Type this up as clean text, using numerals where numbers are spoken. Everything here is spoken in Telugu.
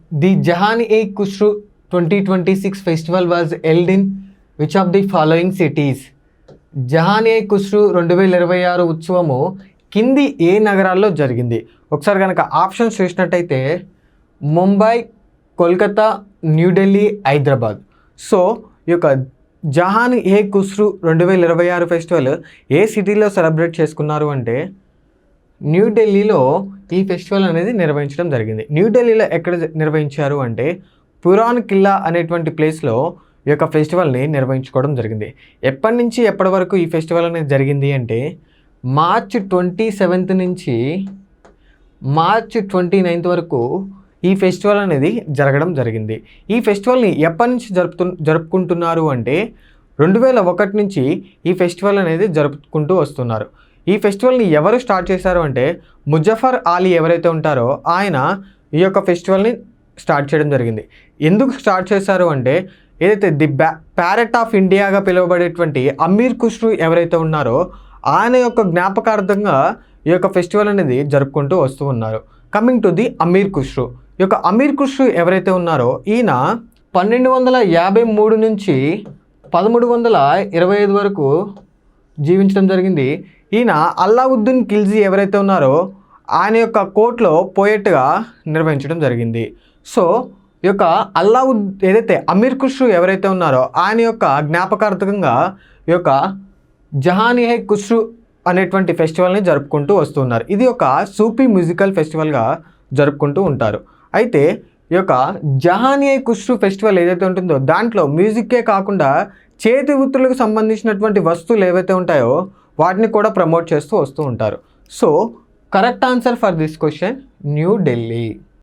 The Jahan-e-Khusrau 2026 festival was held in which of the following cities? Jahan-e-Khusrau 2026 ఉత్సవము కింది ఏ నగరాల్లో జరిగింది? ఒకసారి కనుక ఆప్షన్స్ చూసినట్టయితే ముంబై, కోల్కతా, న్యూఢిల్లీ, హైదరాబాద్. సో ఈ యొక్క జహాన్-e-ఖుస్రు 2026 ఫెస్టివల్ ఏ సిటీలో సెలబ్రేట్ చేసుకున్నారు అంటే న్యూఢిల్లీలో ఈ ఫెస్టివల్ అనేది నిర్వహించడం జరిగింది. న్యూఢిల్లీలో ఎక్కడ నిర్వహించారు అంటే పురాన్ కిల్లా అనేటువంటి ప్లేస్లో ఈ యొక్క ఫెస్టివల్ని నిర్వహించుకోవడం జరిగింది. ఎప్పటి నుంచి ఎప్పటి వరకు ఈ ఫెస్టివల్ అనేది జరిగింది అంటే మార్చ్ 27 నుంచి మార్చ్ 29 వరకు ఈ ఫెస్టివల్ అనేది జరగడం జరిగింది. ఈ ఫెస్టివల్ని ఎప్పటి నుంచి జరుపుకుంటున్నారు అంటే 2001 నుంచి ఈ ఫెస్టివల్ అనేది జరుపుకుంటూ వస్తున్నారు. ఈ ఫెస్టివల్ని ఎవరు స్టార్ట్ చేశారు అంటే ముజఫర్ అలీ ఎవరైతే ఉంటారో ఆయన ఈ యొక్క ఫెస్టివల్ని స్టార్ట్ చేయడం జరిగింది. ఎందుకు స్టార్ట్ చేశారు అంటే ఏదైతే the parrot of ఇండియాగా పిలువబడేటువంటి Aamir Khusro ఎవరైతే ఉన్నారో ఆయన యొక్క జ్ఞాపకార్థంగా ఈ యొక్క ఫెస్టివల్ అనేది జరుపుకుంటూ వస్తూ ఉన్నారు. Coming to the Amir Khusrau. ఈ యొక్క అమీర్ ఖుస్రు ఎవరైతే ఉన్నారో ఈయన 1253 నుంచి 1325 వరకు జీవించడం జరిగింది. ఈయన అల్లావుద్దీన్ ఖిల్జీ ఎవరైతే ఉన్నారో ఆయన యొక్క కోర్టులో పోయెట్గా నిర్వహించడం జరిగింది. సో ఈ యొక్క ఏదైతే అమీర్ ఖుస్రు ఎవరైతే ఉన్నారో ఆయన యొక్క జ్ఞాపకార్థకంగా ఈ యొక్క జహాన్-e-ఖుస్రు అనేటువంటి ఫెస్టివల్ని జరుపుకుంటూ వస్తున్నారు. ఇది ఒక సూఫీ మ్యూజికల్ ఫెస్టివల్గా జరుపుకుంటూ ఉంటారు. అయితే ఈ యొక్క జహాన్-e-ఖుస్రు ఫెస్టివల్ ఏదైతే ఉంటుందో దాంట్లో మ్యూజిక్కే కాకుండా చేతి వృత్తులకు సంబంధించినటువంటి వస్తువులు ఏవైతే ఉంటాయో వాటిని కూడా ప్రమోట్ చేస్తూ వస్తూ ఉంటారు. So correct answer for this question New Delhi.